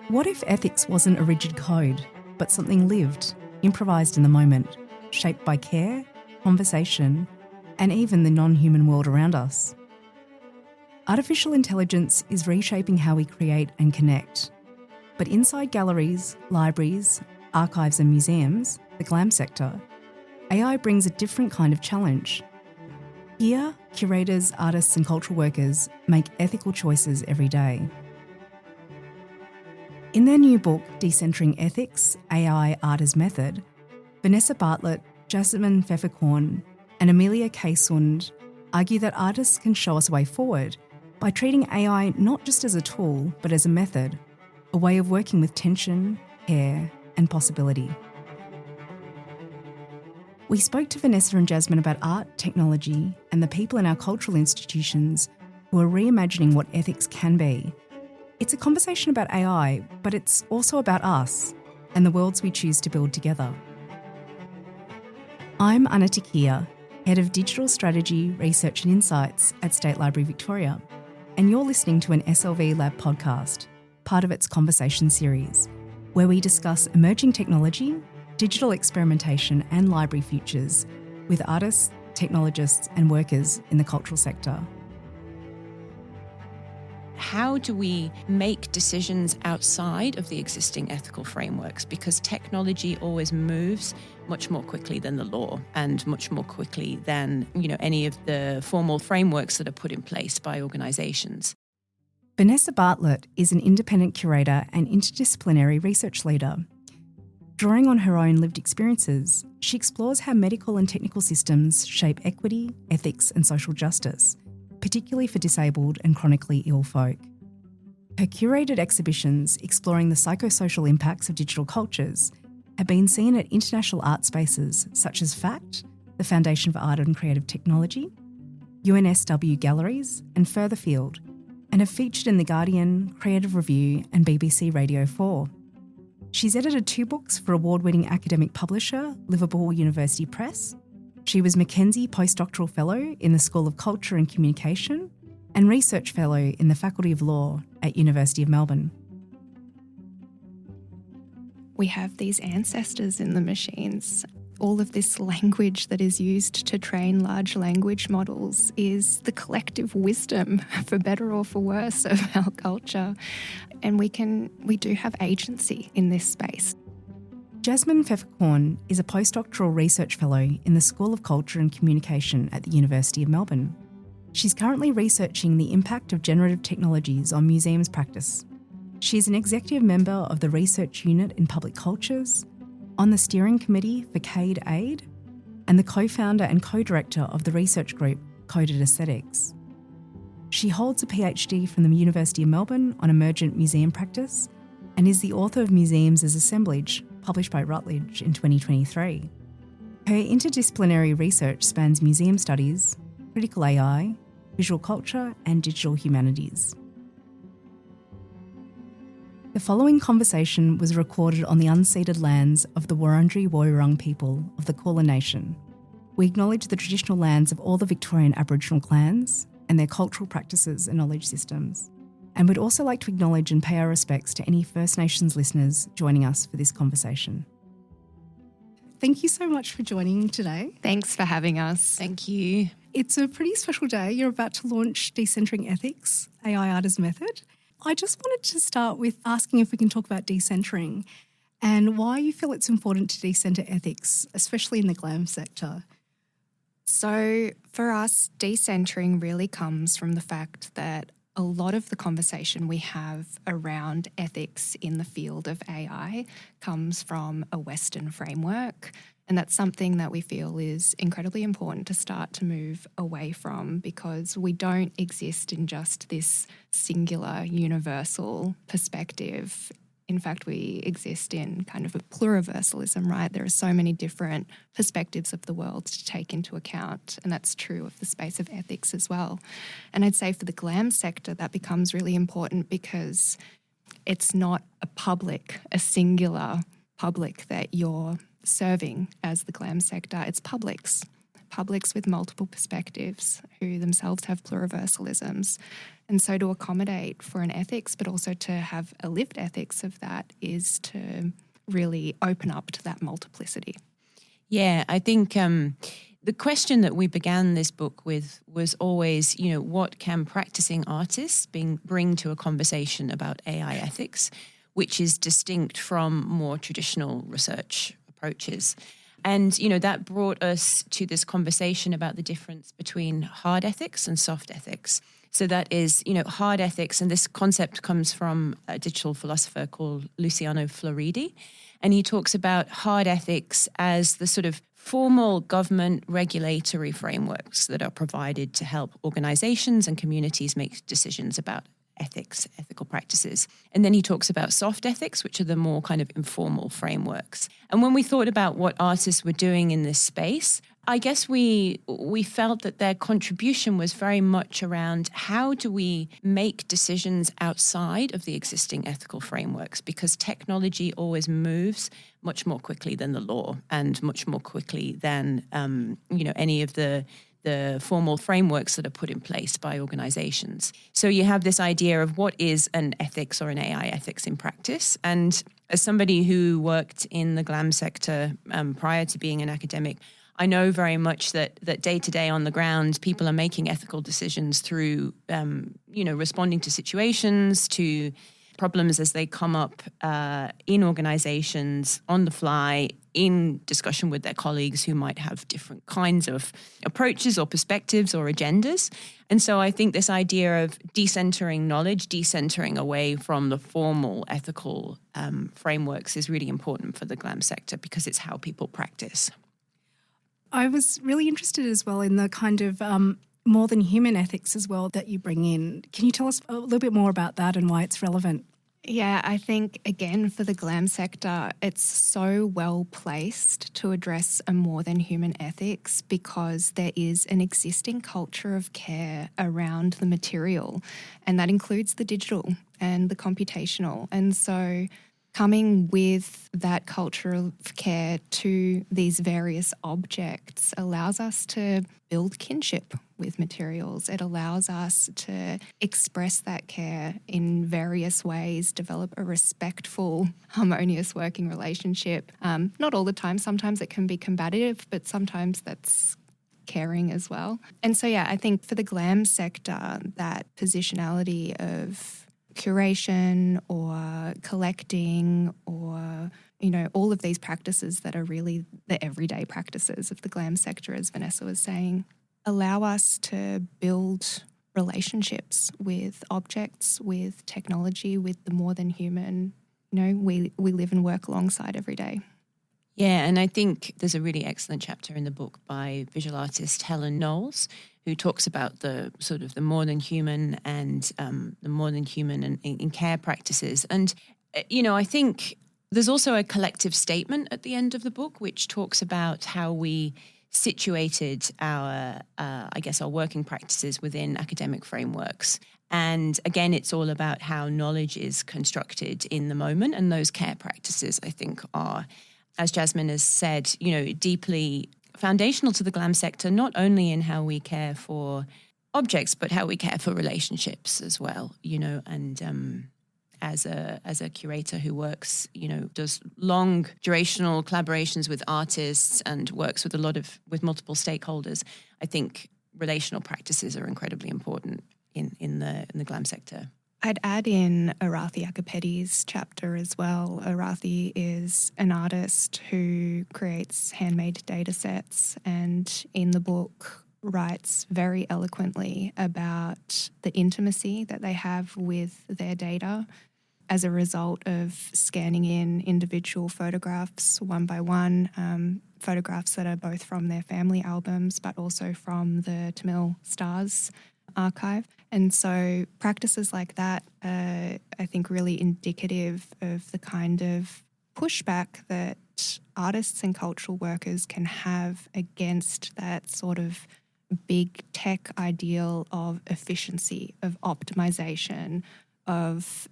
What if ethics wasn't a rigid code, but something lived, improvised in the moment, shaped by care, conversation, and even the non-human world around us? Artificial intelligence is reshaping how we create and connect. But inside galleries, libraries, archives and museums, the GLAM sector, AI brings a different kind of challenge. Here, curators, artists and cultural workers make ethical choices every day. In their new book, Decentering Ethics, AI Art as Method, Vanessa Bartlett, Jasmin Pfefferkorn and Amelia K. Sund argue that artists can show us a way forward by treating AI not just as a tool, but as a method, a way of working with tension, care and possibility. We spoke to Vanessa and Jasmin about art, technology and the people in our cultural institutions who are reimagining what ethics can be. It's a conversation about AI, but it's also about us and the worlds we choose to build together. I'm Anna Takia, Head of Digital Strategy, Research and Insights at State Library Victoria, and you're listening to an SLV Lab podcast, part of its conversation series, where we discuss emerging technology, digital experimentation and library futures with artists, technologists and workers in the cultural sector. How do we make decisions outside of the existing ethical frameworks? Because technology always moves much more quickly than the law and much more quickly than, any of the formal frameworks that are put in place by organisations. Vanessa Bartlett is an independent curator and interdisciplinary research leader. Drawing on her own lived experiences, she explores how medical and technical systems shape equity, ethics and social justice, particularly for disabled and chronically ill folk. Her curated exhibitions exploring the psychosocial impacts of digital cultures have been seen at international art spaces such as FACT, the Foundation for Art and Creative Technology, UNSW Galleries and further afield, and have featured in The Guardian, Creative Review and BBC Radio 4. She's edited 2 books for award-winning academic publisher Liverpool University Press. She was Mackenzie Postdoctoral Fellow in the School of Culture and Communication and Research Fellow in the Faculty of Law at University of Melbourne. We have these ancestors in the machines. All of this language that is used to train large language models is the collective wisdom, for better or for worse, of our culture. And we do have agency in this space. Jasmin Pfefferkorn is a postdoctoral research fellow in the School of Culture and Communication at the University of Melbourne. She's currently researching the impact of generative technologies on museums practice. She is an executive member of the Research Unit in Public Cultures, on the steering committee for CADE Aid, and the co-founder and co-director of the research group Coded Aesthetics. She holds a PhD from the University of Melbourne on emergent museum practice and is the author of Museums as Assemblage, published by Routledge in 2023. Her interdisciplinary research spans museum studies, critical AI, visual culture and digital humanities. The following conversation was recorded on the unceded lands of the Wurundjeri Woiwurrung people of the Kulin Nation. We acknowledge the traditional lands of all the Victorian Aboriginal clans and their cultural practices and knowledge systems. And we'd also like to acknowledge and pay our respects to any First Nations listeners joining us for this conversation. Thank you so much for joining today. Thanks for having us. Thank you. It's a pretty special day. You're about to launch Decentering Ethics, AI Art as Method. I just wanted to start with asking if we can talk about decentering and why you feel it's important to decenter ethics, especially in the GLAM sector. So for us, decentering really comes from the fact that a lot of the conversation we have around ethics in the field of AI comes from a Western framework. And that's something that we feel is incredibly important to start to move away from, because we don't exist in just this singular universal perspective. In fact, we exist in kind of a pluriversalism, right? There are so many different perspectives of the world to take into account, and that's true of the space of ethics as well. And I'd say for the GLAM sector, that becomes really important because it's not a singular public that you're serving as the GLAM sector. It's publics publics with multiple perspectives who themselves have pluriversalisms. And so to accommodate for an ethics, but also to have a lived ethics of that, is to really open up to that multiplicity. Yeah, I think the question that we began this book with was always, what can practicing artists bring to a conversation about AI ethics, which is distinct from more traditional research approaches. And, that brought us to this conversation about the difference between hard ethics and soft ethics. So that is, hard ethics, and this concept comes from a digital philosopher called Luciano Floridi. And he talks about hard ethics as the sort of formal government regulatory frameworks that are provided to help organizations and communities make decisions about ethics, ethical practices. And then he talks about soft ethics, which are the more kind of informal frameworks. And when we thought about what artists were doing in this space, I guess we felt that their contribution was very much around how do we make decisions outside of the existing ethical frameworks, because technology always moves much more quickly than the law and much more quickly than any of the formal frameworks that are put in place by organizations. So you have this idea of what is an ethics or an AI ethics in practice. And as somebody who worked in the GLAM sector prior to being an academic, I know very much that day to day on the ground, people are making ethical decisions through, responding to situations, to problems as they come up in organizations on the fly, in discussion with their colleagues who might have different kinds of approaches or perspectives or agendas. And so I think this idea of decentering knowledge, decentering away from the formal ethical frameworks is really important for the GLAM sector, because it's how people practice. I was really interested as well in the kind of more than human ethics as well that you bring in. Can you tell us a little bit more about that and why it's relevant? Yeah, I think, again, for the GLAM sector, it's so well placed to address a more than human ethics, because there is an existing culture of care around the material, and that includes the digital and the computational. And so coming with that culture of care to these various objects allows us to build kinship with materials. It allows us to express that care in various ways, develop a respectful, harmonious working relationship. Not all the time. Sometimes it can be combative, but sometimes that's caring as well. And so, yeah, I think for the GLAM sector, that positionality of curation or collecting or, all of these practices that are really the everyday practices of the GLAM sector, as Vanessa was saying, allow us to build relationships with objects, with technology, with the more than human, we live and work alongside every day. Yeah, and I think there's a really excellent chapter in the book by visual artist Helen Knowles, who talks about the sort of the more than human and the more than human in care practices. And, I think there's also a collective statement at the end of the book, which talks about how we situated our working practices within academic frameworks. And again, it's all about how knowledge is constructed in the moment. And those care practices, I think, are, as Jasmin has said, deeply foundational to the GLAM sector, not only in how we care for objects, but how we care for relationships as well, and as a curator who works, does long durational collaborations with artists and works with multiple stakeholders, I think relational practices are incredibly important in the GLAM sector. I'd add in Arathi Akapeti's chapter as well. Arathi is an artist who creates handmade data sets, and in the book writes very eloquently about the intimacy that they have with their data as a result of scanning in individual photographs one by one, photographs that are both from their family albums but also from the Tamil Stars archive. And so practices like that are, I think, really indicative of the kind of pushback that artists and cultural workers can have against that sort of big tech ideal of efficiency, of optimization, of,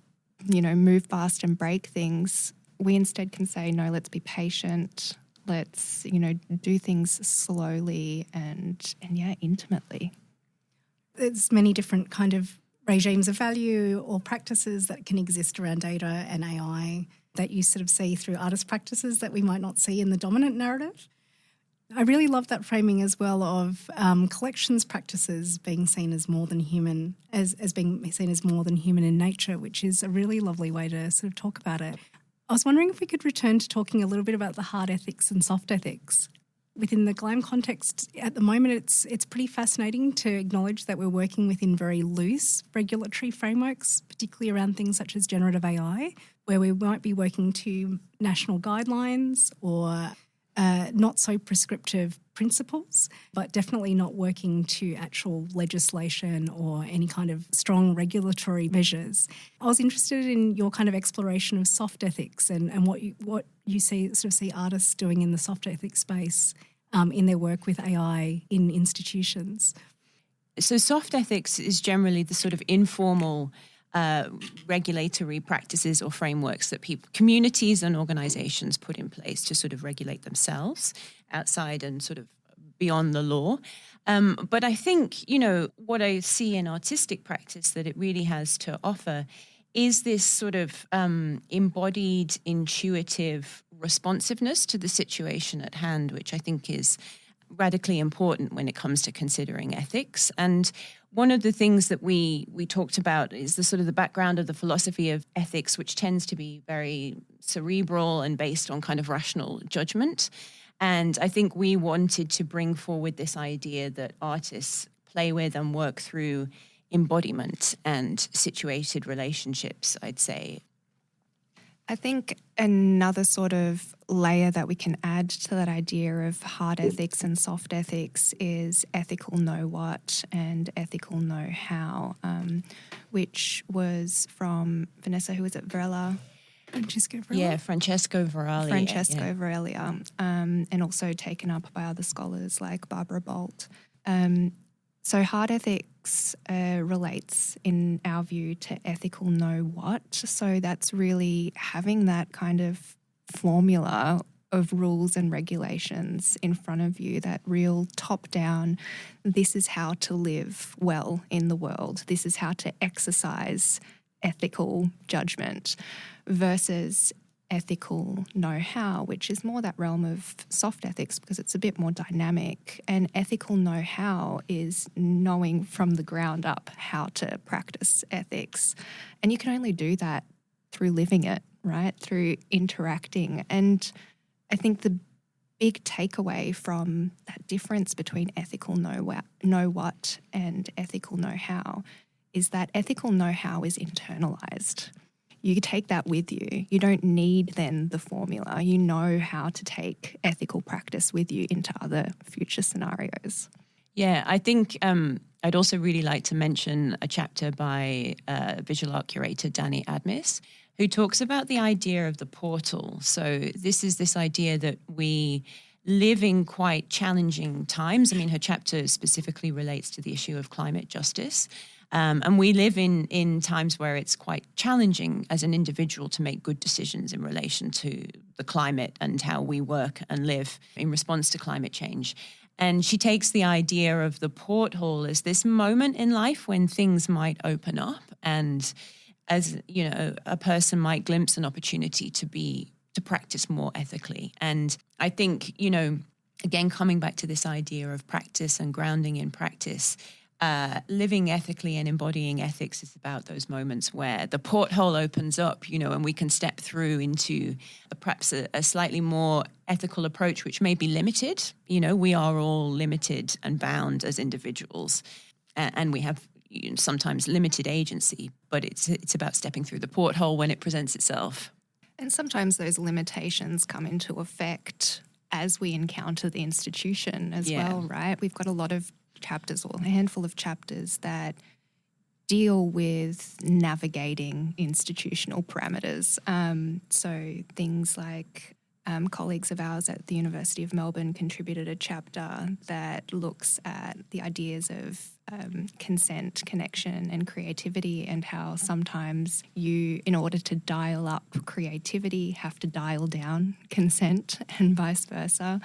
move fast and break things. We instead can say, no, let's be patient. Let's, do things slowly and intimately. There's many different kind of regimes of value or practices that can exist around data and AI that you sort of see through artist practices that we might not see in the dominant narrative. I really love that framing as well of collections practices being seen as more than human, as being seen as more than human in nature, which is a really lovely way to sort of talk about it. I was wondering if we could return to talking a little bit about the hard ethics and soft ethics. Within the GLAM context, at the moment, it's pretty fascinating to acknowledge that we're working within very loose regulatory frameworks, particularly around things such as generative AI, where we might be working to national guidelines or not so prescriptive principles, but definitely not working to actual legislation or any kind of strong regulatory measures. I was interested in your kind of exploration of soft ethics and what you see artists doing in the soft ethics space in their work with AI in institutions. So soft ethics is generally the sort of informal regulatory practices or frameworks that communities and organizations put in place to sort of regulate themselves outside and sort of beyond the law. But I think, what I see in artistic practice that it really has to offer is this sort of embodied, intuitive responsiveness to the situation at hand, which I think is radically important when it comes to considering ethics. And one of the things that we talked about is the sort of the background of the philosophy of ethics, which tends to be very cerebral and based on kind of rational judgment. And I think we wanted to bring forward this idea that artists play with and work through embodiment and situated relationships, I'd say. I think another sort of layer that we can add to that idea of hard ethics and soft ethics is ethical know what and ethical know how, which was from Vanessa, who was it, Varela? Francesco Varela? Yeah, Francesco Varela, and also taken up by other scholars like Barbara Bolt. So hard ethics relates, in our view, to ethical know what. So that's really having that kind of formula of rules and regulations in front of you, that real top-down, this is how to live well in the world, this is how to exercise ethical judgment, versus ethical know-how, which is more that realm of soft ethics because it's a bit more dynamic. And ethical know-how is knowing from the ground up how to practice ethics. And you can only do that through living it, right? Through interacting. And I think the big takeaway from that difference between ethical know what and ethical know-how is that ethical know-how is internalized. You take that with you. You don't need then the formula. You know how to take ethical practice with you into other future scenarios. Yeah, I think I'd also really like to mention a chapter by visual art curator Danny Admis, who talks about the idea of the portal. So this idea that we live in quite challenging times. I mean, her chapter specifically relates to the issue of climate justice. And we live in times where it's quite challenging as an individual to make good decisions in relation to the climate and how we work and live in response to climate change. And she takes the idea of the porthole as this moment in life when things might open up, and as a person might glimpse an opportunity to practice more ethically. And I think, again, coming back to this idea of practice and grounding in practice, living ethically and embodying ethics is about those moments where the porthole opens up, and we can step through into perhaps a slightly more ethical approach, which may be limited. We are all limited and bound as individuals, and we have sometimes limited agency, but it's about stepping through the porthole when it presents itself. And sometimes those limitations come into effect as we encounter the institution as well, right? We've got a lot of chapters, or a handful of chapters, that deal with navigating institutional parameters. So things like colleagues of ours at the University of Melbourne contributed a chapter that looks at the ideas of consent, connection and creativity, and how sometimes you, in order to dial up creativity, have to dial down consent and vice versa.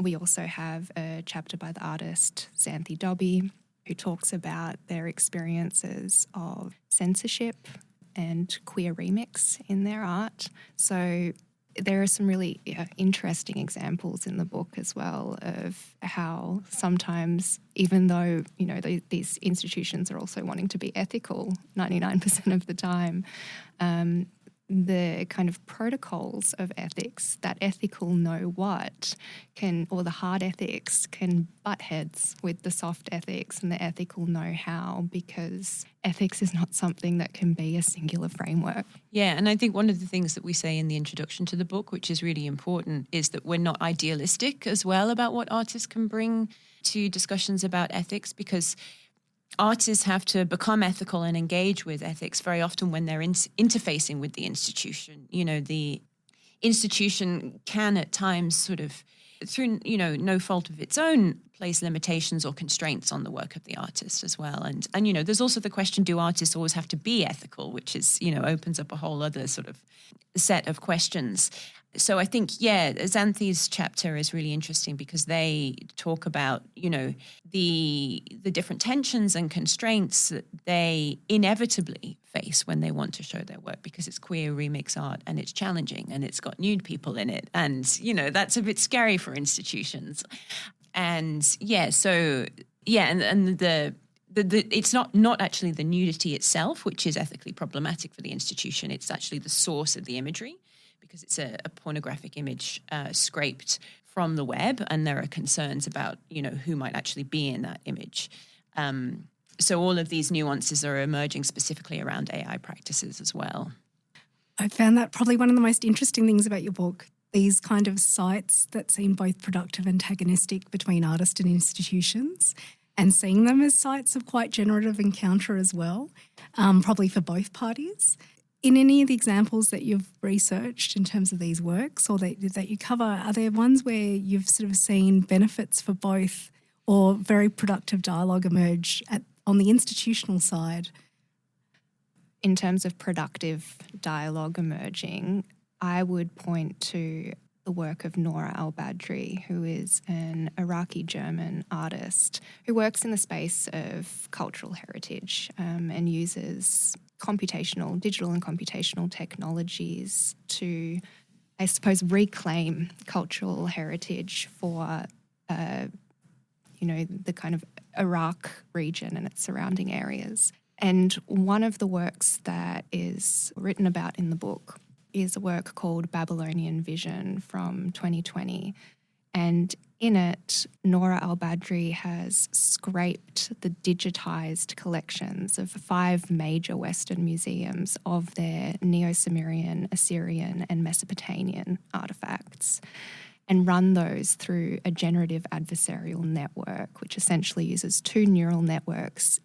We also have a chapter by the artist Xanthi Dobby, who talks about their experiences of censorship and queer remix in their art. So there are some really interesting examples in the book as well of how sometimes, even though, you know, these institutions are also wanting to be ethical 99% of the time, the kind of protocols of ethics, that ethical know what or the hard ethics can butt heads with the soft ethics and the ethical know how, because ethics is not something that can be a singular framework. Yeah, and I think one of the things that we say in the introduction to the book, which is really important, is that we're not idealistic as well about what artists can bring to discussions about ethics, because artists have to become ethical and engage with ethics very often when they're interfacing with the institution. You know, the institution can at times sort of, through, you know, no fault of its own, place limitations or constraints on the work of the artist as well. And you know, there's also the question, do artists always have to be ethical, which is, you know, opens up a whole other sort of set of questions. So I think, yeah, Xanthi's chapter is really interesting because they talk about, you know, the different tensions and constraints that they inevitably face when they want to show their work, because it's queer remix art and it's challenging and it's got nude people in it. And, you know, that's a bit scary for institutions. And yeah, so, yeah, and the it's not actually the nudity itself, which is ethically problematic for the institution. It's actually the source of the imagery, because it's a pornographic image scraped from the web, and there are concerns about, you know, who might actually be in that image. So all of these nuances are emerging specifically around AI practices as well. I found that probably one of the most interesting things about your book, these kind of sites that seem both productive and antagonistic between artists and institutions, and seeing them as sites of quite generative encounter as well, probably for both parties. In any of the examples that you've researched in terms of these works or that you cover, are there ones where you've sort of seen benefits for both or very productive dialogue emerge on the institutional side? In terms of productive dialogue emerging, I would point to the work of Noura al-Badri, who is an Iraqi-German artist who works in the space of cultural heritage and uses digital and computational technologies to, I suppose, reclaim cultural heritage for, the kind of Iraq region and its surrounding areas. And one of the works that is written about in the book is a work called Babylonian Vision from 2020. And in it, Noura al-Badri has scraped the digitised collections of 5 major Western museums of their Neo-Sumerian, Assyrian and Mesopotamian artefacts, and run those through a generative adversarial network, which essentially uses 2 neural networks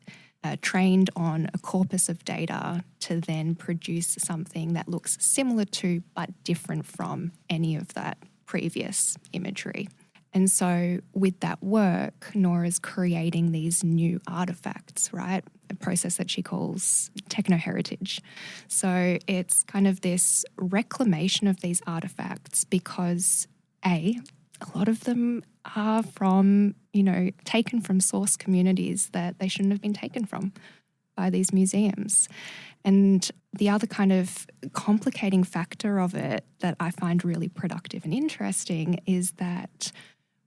trained on a corpus of data to then produce something that looks similar to but different from any of that previous imagery. And so with that work, Nora's creating these new artifacts, right? A process that she calls techno-heritage. So it's kind of this reclamation of these artifacts because, A, a lot of them are from, taken from source communities that they shouldn't have been taken from by these museums. And the other kind of complicating factor of it that I find really productive and interesting is that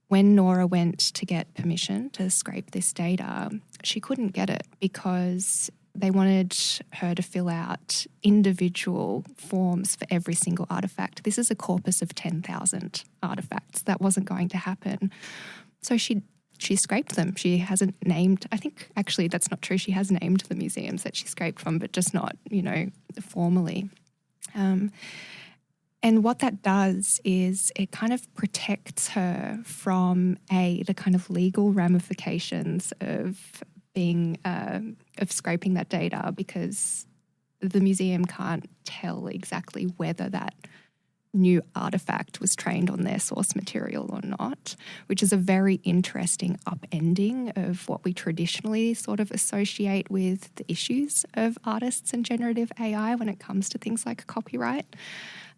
when Noura went to get permission to scrape this data, she couldn't get it because they wanted her to fill out individual forms for every single artefact. This is a corpus of 10,000 artefacts. That wasn't going to happen. So she scraped them. She hasn't named, I think actually that's not true. She has named the museums that she scraped from, but just not, formally. And what that does is it kind of protects her from the kind of legal ramifications of being of scraping that data, because the museum can't tell exactly whether that new artifact was trained on their source material or not, which is a very interesting upending of what we traditionally sort of associate with the issues of artists and generative AI when it comes to things like copyright.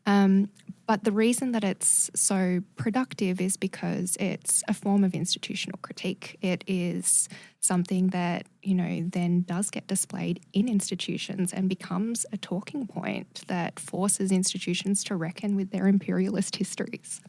But the reason that it's so productive is because it's a form of institutional critique. It is something that, then does get displayed in institutions and becomes a talking point that forces institutions to reckon with their imperialist histories.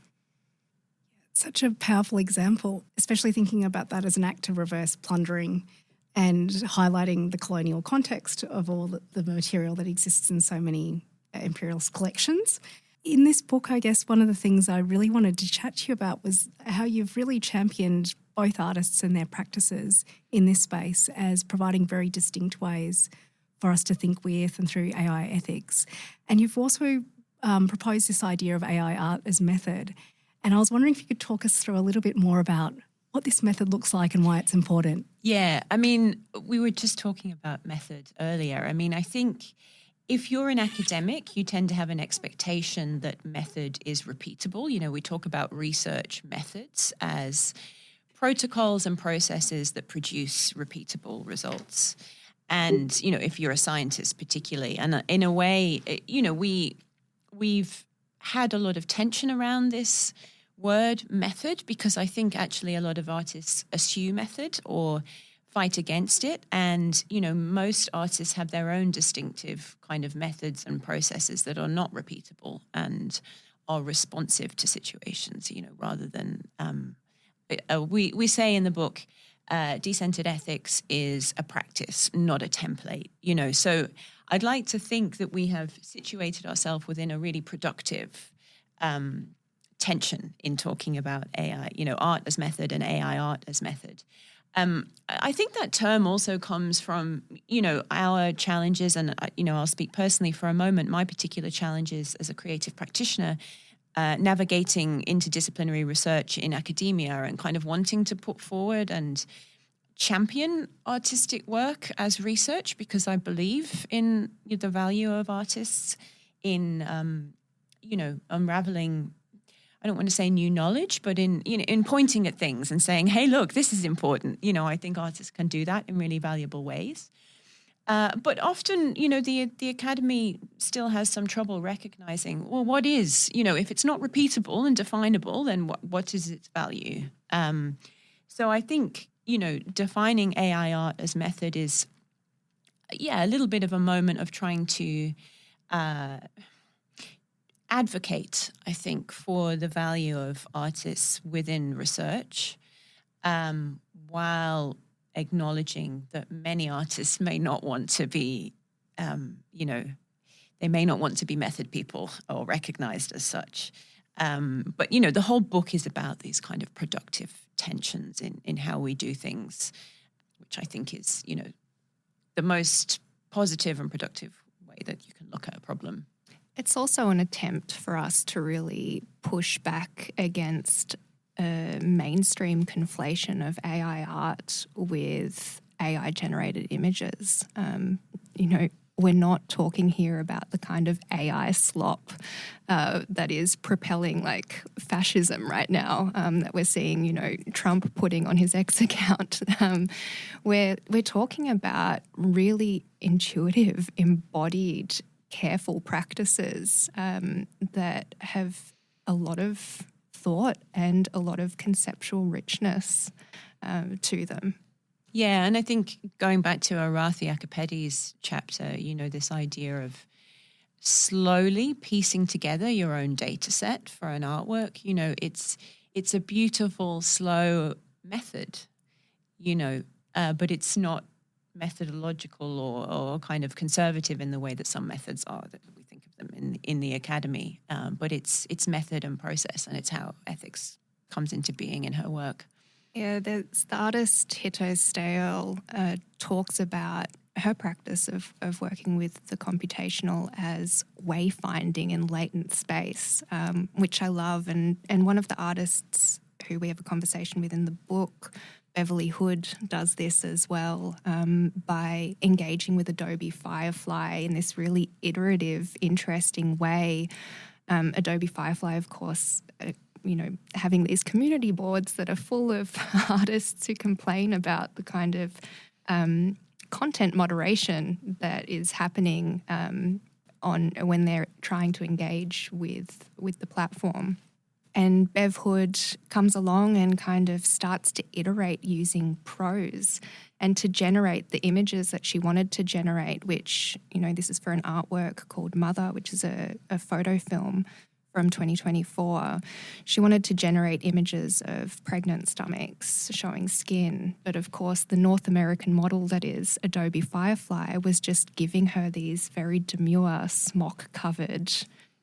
Such a powerful example, especially thinking about that as an act of reverse plundering and highlighting the colonial context of all the material that exists in so many imperialist collections. In this book, I guess one of the things I really wanted to chat to you about was how you've really championed both artists and their practices in this space as providing very distinct ways for us to think with and through AI ethics. And you've also proposed this idea of AI art as method. And I was wondering if you could talk us through a little bit more about what this method looks like and why it's important. Yeah, I mean, we were just talking about method earlier. I mean, I think if you're an academic, you tend to have an expectation that method is repeatable. We talk about research methods as protocols and processes that produce repeatable results. And, if you're a scientist particularly, and in a way, we've had a lot of tension around this word method because I think actually a lot of artists eschew method or fight against it. And, most artists have their own distinctive kind of methods and processes that are not repeatable and are responsive to situations, rather than, we say in the book, decentered ethics is a practice, not a template, So I'd like to think that we have situated ourselves within a really productive tension in talking about AI, art as method and AI art as method. I think that term also comes from, our challenges, and, I'll speak personally for a moment, my particular challenges as a creative practitioner, navigating interdisciplinary research in academia and kind of wanting to put forward and champion artistic work as research because I believe in the value of artists in, unraveling, I don't want to say new knowledge, but in pointing at things and saying, hey, look, this is important. I think artists can do that in really valuable ways. But often, the academy still has some trouble recognizing, well, what is, if it's not repeatable and definable, then what is its value? So I think, defining AI art as method is, a little bit of a moment of trying to advocate, I think, for the value of artists within research, while acknowledging that many artists may not want to be, they may not want to be method people or recognized as such. But, the whole book is about these kind of productive tensions in how we do things, which I think is, the most positive and productive way that you can look at a problem. It's also an attempt for us to really push back against a mainstream conflation of AI art with AI-generated images. We're not talking here about the kind of AI slop that is propelling like fascism right now that we're seeing, Trump putting on his X account. We're talking about really intuitive, embodied, careful practices that have a lot of thought and a lot of conceptual richness to them. Yeah, and I think going back to Arathi Akapedi's chapter, this idea of slowly piecing together your own data set for an artwork, it's a beautiful, slow method, but it's not methodological or kind of conservative in the way that some methods are that we think of them in the academy. But it's method and process, and it's how ethics comes into being in her work. Yeah, the artist Hito Stale talks about her practice of working with the computational as wayfinding in latent space, which I love. And one of the artists who we have a conversation with in the book, Beverly Hood, does this as well by engaging with Adobe Firefly in this really iterative, interesting way Adobe Firefly, of course, having these community boards that are full of artists who complain about the kind of content moderation that is happening on when they're trying to engage with the platform. And Bev Hood comes along and kind of starts to iterate using prose and to generate the images that she wanted to generate, which, this is for an artwork called Mother, which is a photo film from 2024. She wanted to generate images of pregnant stomachs showing skin. But of course, the North American model that is Adobe Firefly was just giving her these very demure, smock-covered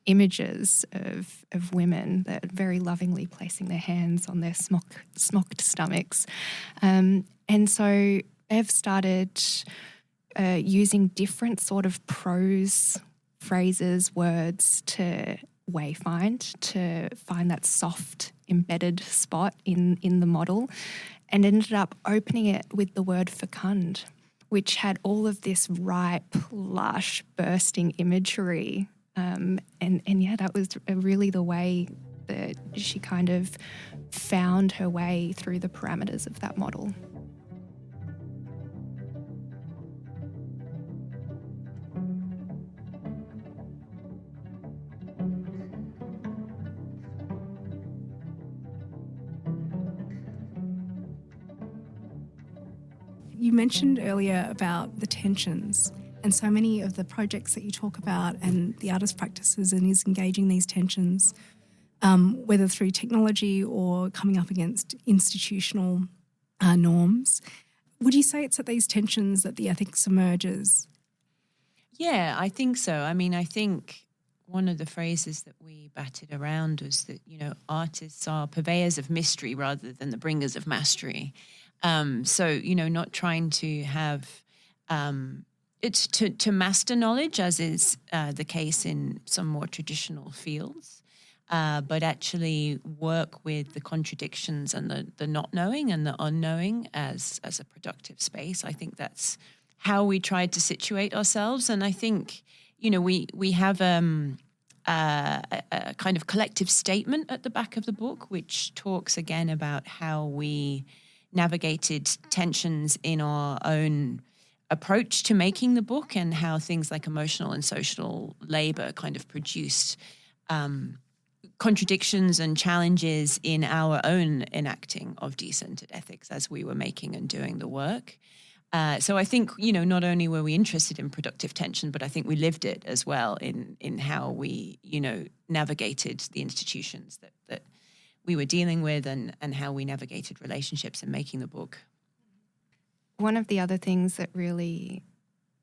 images of women that are very lovingly placing their hands on their smocked stomachs. And so Bev started using different sort of prose phrases, words to wayfind, to find that soft embedded spot in the model, and ended up opening it with the word fecund, which had all of this ripe, lush, bursting imagery. That was really the way that she kind of found her way through the parameters of that model. You mentioned earlier about the tensions, and so many of the projects that you talk about and the artist practices and is engaging these tensions, whether through technology or coming up against institutional norms. Would you say it's at these tensions that the ethics emerges? Yeah, I think so. I mean, I think one of the phrases that we batted around was that, artists are purveyors of mystery rather than the bringers of mastery. Not trying to have it's to master knowledge, as is the case in some more traditional fields, but actually work with the contradictions and the not knowing and the unknowing as a productive space. I think that's how we tried to situate ourselves. And I think, we have a kind of collective statement at the back of the book, which talks again about how we navigated tensions in our own approach to making the book and how things like emotional and social labor kind of produced contradictions and challenges in our own enacting of decentered ethics as we were making and doing the work. So I think, not only were we interested in productive tension, but I think we lived it as well in how we, navigated the institutions that we were dealing with and how we navigated relationships in making the book. One of the other things that really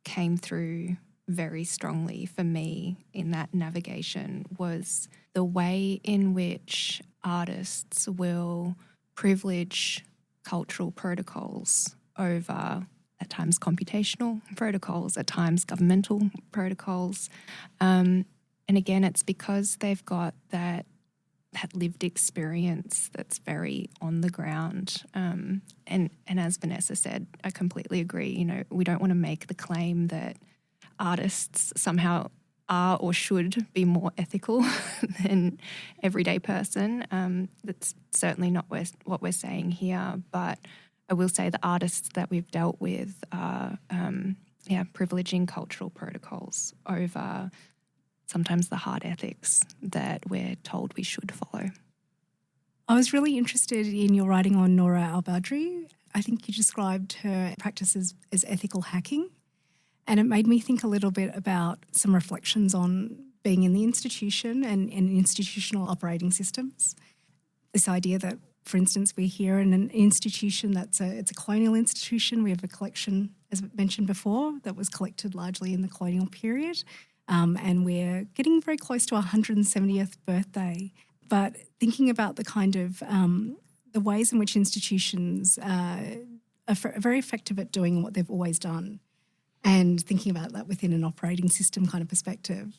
came through very strongly for me in that navigation was the way in which artists will privilege cultural protocols over, at times, computational protocols, at times governmental protocols. And again, it's because they've got that lived experience that's very on the ground. And as Vanessa said, I completely agree. We don't want to make the claim that artists somehow are or should be more ethical than everyday person. That's certainly not what we're saying here. But I will say the artists that we've dealt with are privileging cultural protocols over sometimes the hard ethics that we're told we should follow. I was really interested in your writing on Noura al-Badri. I think you described her practices as ethical hacking, and it made me think a little bit about some reflections on being in the institution and institutional operating systems. This idea that, for instance, we're here in an institution it's a colonial institution. We have a collection, as mentioned before, that was collected largely in the colonial period. And we're getting very close to our 170th birthday. But thinking about the kind of the ways in which institutions are very effective at doing what they've always done, and thinking about that within an operating system kind of perspective,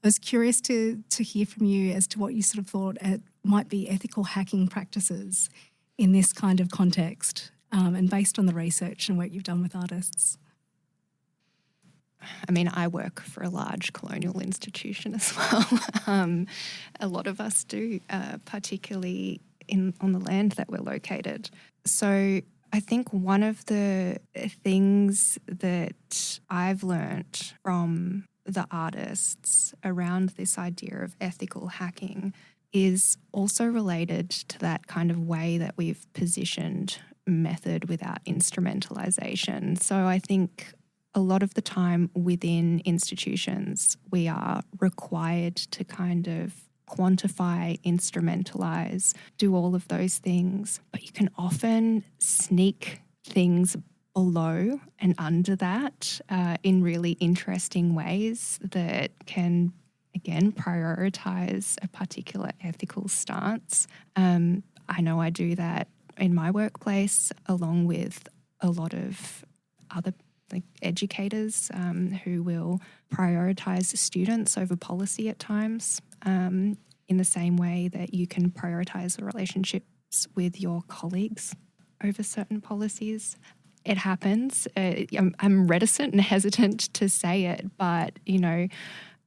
I was curious to hear from you as to what you sort of thought might be ethical hacking practices in this kind of context, and based on the research and work you've done with artists. I mean, I work for a large colonial institution as well. A lot of us do, particularly on the land that we're located. So I think one of the things that I've learnt from the artists around this idea of ethical hacking is also related to that kind of way that we've positioned method without instrumentalization. So I think a lot of the time within institutions, we are required to kind of quantify, instrumentalize, do all of those things. But you can often sneak things below and under that in really interesting ways that can, again, prioritize a particular ethical stance. I know I do that in my workplace, along with a lot of other educators who will prioritise students over policy at times, in the same way that you can prioritise the relationships with your colleagues over certain policies. It happens. I'm reticent and hesitant to say it, but,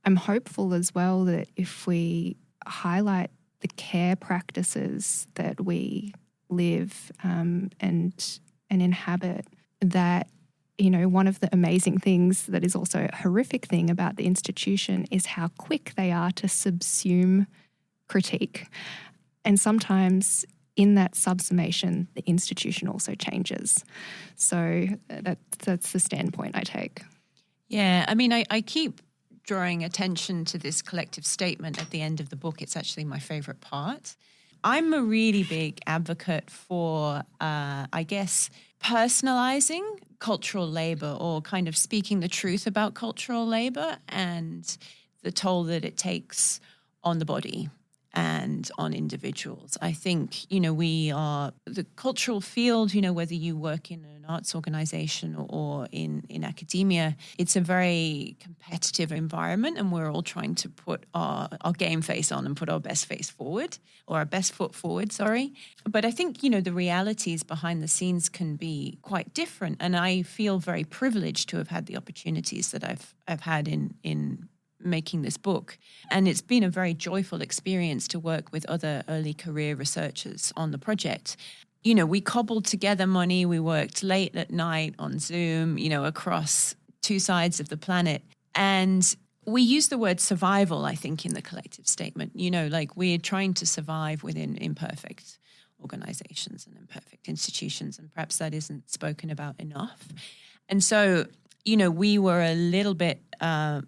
I'm hopeful as well that if we highlight the care practices that we live and inhabit, that one of the amazing things that is also a horrific thing about the institution is how quick they are to subsume critique. And sometimes in that subsumation, the institution also changes. So that's the standpoint I take. Yeah, I mean, I keep drawing attention to this collective statement at the end of the book. It's actually my favorite part. I'm a really big advocate for, personalizing cultural labor, or kind of speaking the truth about cultural labor and the toll that it takes on the body and on individuals. I think, we are the cultural field, whether you work in an arts organization or in academia, it's a very competitive environment, and we're all trying to put our game face on and put our best face forward, or our best foot forward, sorry. But I think, the realities behind the scenes can be quite different. And I feel very privileged to have had the opportunities that I've had in making this book. And it's been a very joyful experience to work with other early career researchers on the project. We cobbled together money. We worked late at night on Zoom, across two sides of the planet. And we use the word survival, I think, in the collective statement. We're trying to survive within imperfect organizations and imperfect institutions, and perhaps that isn't spoken about enough. And so, we were a little bit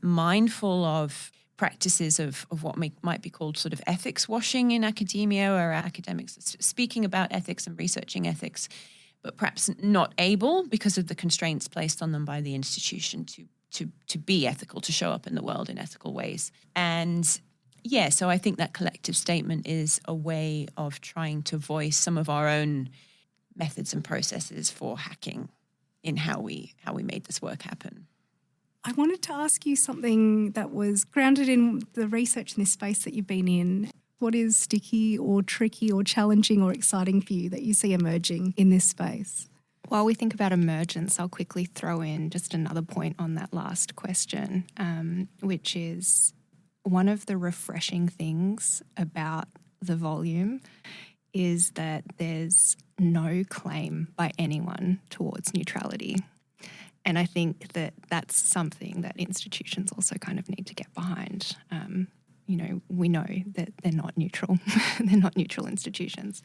mindful of practices of what might be called sort of ethics washing in academia, where academics are speaking about ethics and researching ethics, but perhaps not able, because of the constraints placed on them by the institution, to be ethical, to show up in the world in ethical ways. And so I think that collective statement is a way of trying to voice some of our own methods and processes for hacking in how we made this work happen. I wanted to ask you something that was grounded in the research in this space that you've been in. What is sticky or tricky or challenging or exciting for you that you see emerging in this space? While we think about emergence, I'll quickly throw in just another point on that last question, which is one of the refreshing things about the volume is that there's no claim by anyone towards neutrality. And I think that that's something that institutions also kind of need to get behind. We know that they're not neutral. They're not neutral institutions.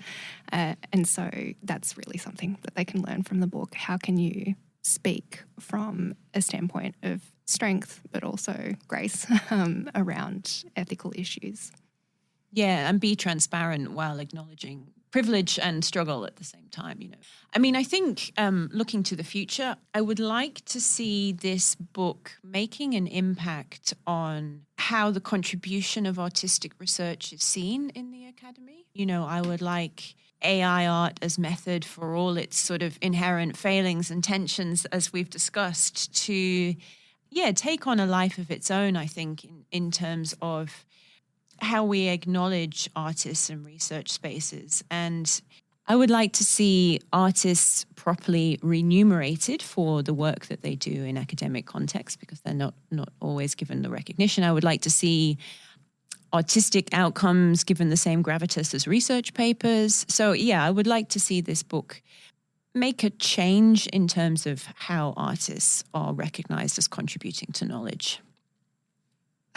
And so that's really something that they can learn from the book. How can you speak from a standpoint of strength, but also grace around ethical issues? Yeah, and be transparent while acknowledging privilege and struggle at the same time, I mean, I think looking to the future, I would like to see this book making an impact on how the contribution of artistic research is seen in the academy. I would like AI art as method, for all its sort of inherent failings and tensions, as we've discussed, to, take on a life of its own, I think, in terms of how we acknowledge artists and research spaces. And I would like to see artists properly remunerated for the work that they do in academic context, because they're not always given the recognition. I would like to see artistic outcomes given the same gravitas as research papers. So yeah, I would like to see this book make a change in terms of how artists are recognized as contributing to knowledge.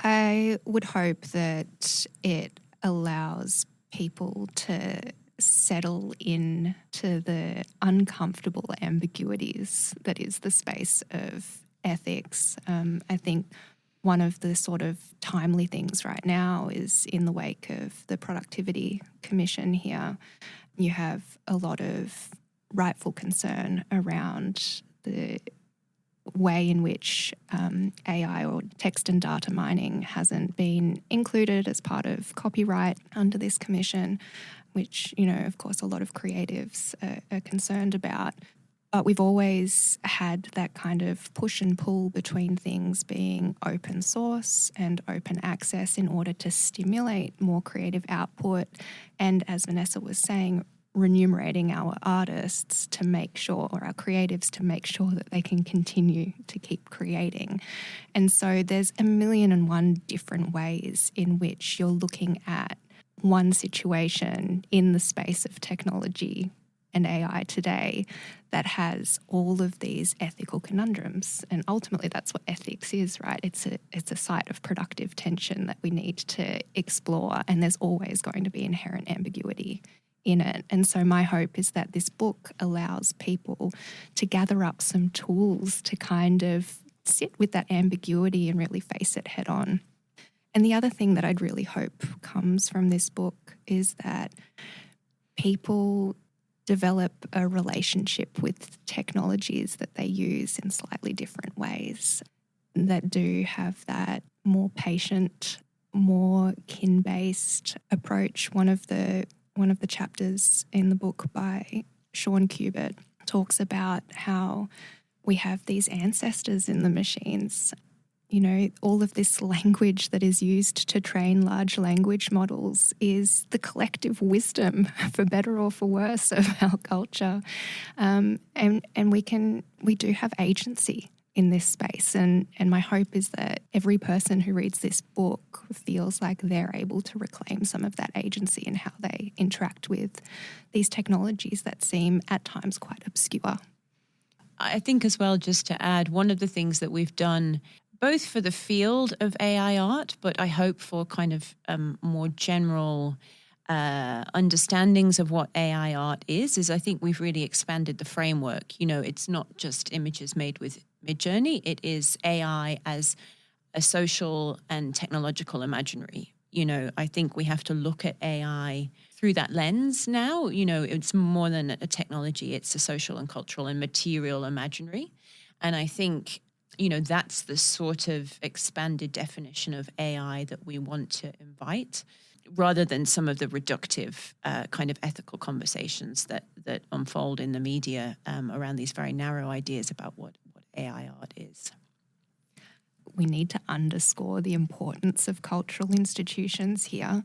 I would hope that it allows people to settle in to the uncomfortable ambiguities that is the space of ethics. I think one of the sort of timely things right now is in the wake of the Productivity Commission here, you have a lot of rightful concern around the way in which AI or text and data mining hasn't been included as part of copyright under this commission, which, you know, of course, a lot of creatives are concerned about. But we've always had that kind of push and pull between things being open source and open access in order to stimulate more creative output. And as Vanessa was saying, remunerating our artists to make sure, or our creatives to make sure that they can continue to keep creating. And so there's a million and one different ways in which you're looking at one situation in the space of technology and AI today that has all of these ethical conundrums. And ultimately that's what ethics is, right? It's a site of productive tension that we need to explore, and there's always going to be inherent ambiguity in it. And so my hope is that this book allows people to gather up some tools to kind of sit with that ambiguity and really face it head on. And the other thing that I'd really hope comes from this book is that people develop a relationship with technologies that they use in slightly different ways that do have that more patient, more kin-based approach. One of the chapters in the book by Sean Kubert talks about how we have these ancestors in the machines. You know, all of this language that is used to train large language models is the collective wisdom, for better or for worse, of our culture. And we do have agency in this space. And my hope is that every person who reads this book feels like they're able to reclaim some of that agency in how they interact with these technologies that seem at times quite obscure. I think as well, just to add, one of the things that we've done both for the field of AI art, but I hope for kind of more general understandings of what AI art is I think we've really expanded the framework. You know, it's not just images made with Midjourney, it is AI as a social and technological imaginary. You know, I think we have to look at AI through that lens now. You know, it's more than a technology, it's a social and cultural and material imaginary. And I think, you know, that's the sort of expanded definition of AI that we want to invite, rather than some of the reductive kind of ethical conversations that unfold in the media around these very narrow ideas about what AI art is. We need to underscore the importance of cultural institutions here.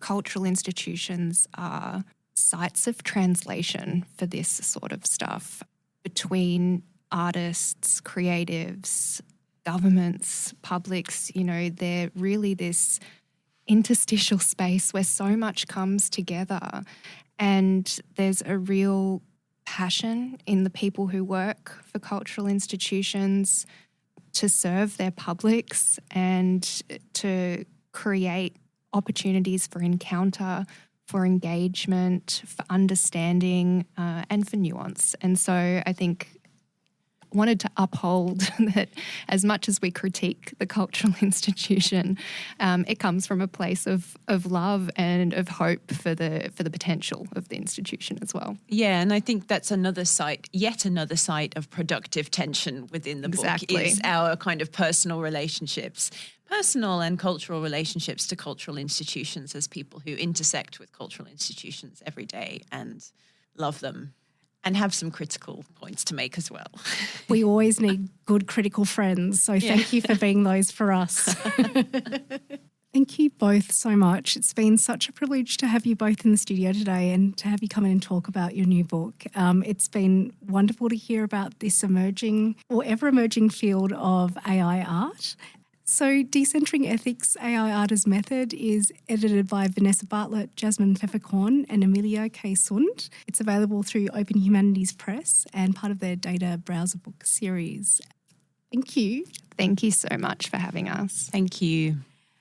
Cultural institutions are sites of translation for this sort of stuff between artists, creatives, governments, publics. You know, they're really this interstitial space where so much comes together, and there's a real passion in the people who work for cultural institutions to serve their publics and to create opportunities for encounter, for engagement, for understanding, and for nuance. And so I think wanted to uphold that as much as we critique the cultural institution, it comes from a place of love and of hope for the potential of the institution as well. Yeah, and I think that's yet another site of productive tension within the book is our kind of personal relationships, personal and cultural relationships to cultural institutions as people who intersect with cultural institutions every day and love them. And have some critical points to make as well. We always need good critical friends, so thank you for being those for us. Thank you both so much. It's been such a privilege to have you both in the studio today and to have you come in and talk about your new book. It's been wonderful to hear about this emerging or ever-emerging field of AI art. So Decentering Ethics, AI Artist Method is edited by Vanessa Bartlett, Jasmin Pfefferkorn and Amelia K. Sund. It's available through Open Humanities Press and part of their Data Browser book series. Thank you. Thank you so much for having us. Thank you.